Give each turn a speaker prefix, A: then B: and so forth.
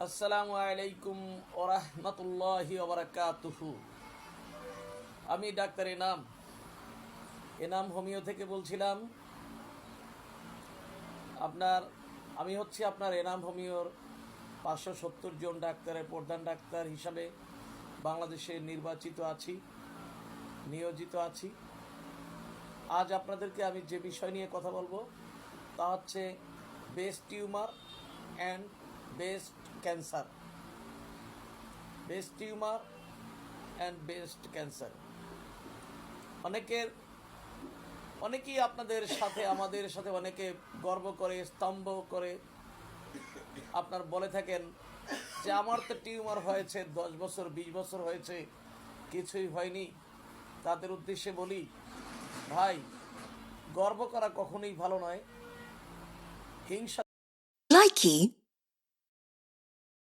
A: আসসালামু আলাইকুম ওয়া রাহমাতুল্লাহি ওয়া বারাকাতুহু। আমি ডাক্তার এনাম হোমিও থেকে বলছিলাম। আমি হচ্ছি আপনার এনাম হোমিওর 570 জন ডাক্তারের প্রধান ডাক্তার হিসাবে বাংলাদেশে নিয়োজিত আছি। আজ আপনাদেরকে আমি যে বিষয় নিয়ে কথা বলবো তা হচ্ছে breast tumour and breast cancer. Breast tumour and breast cancer অনেকেই আমাদের সাথে অনেকে গর্ব করে, স্তম্ভ করে আপনার বলে থাকেন যে আমার তো টিউমার হয়েছে 10 বছর 20 বছর হয়েছে, কিছুই হয়নি। তাদের উদ্দেশ্যে বলি, ভাই, গর্ব করা কখনোই ভালো নয়। হিংসা
B: Likey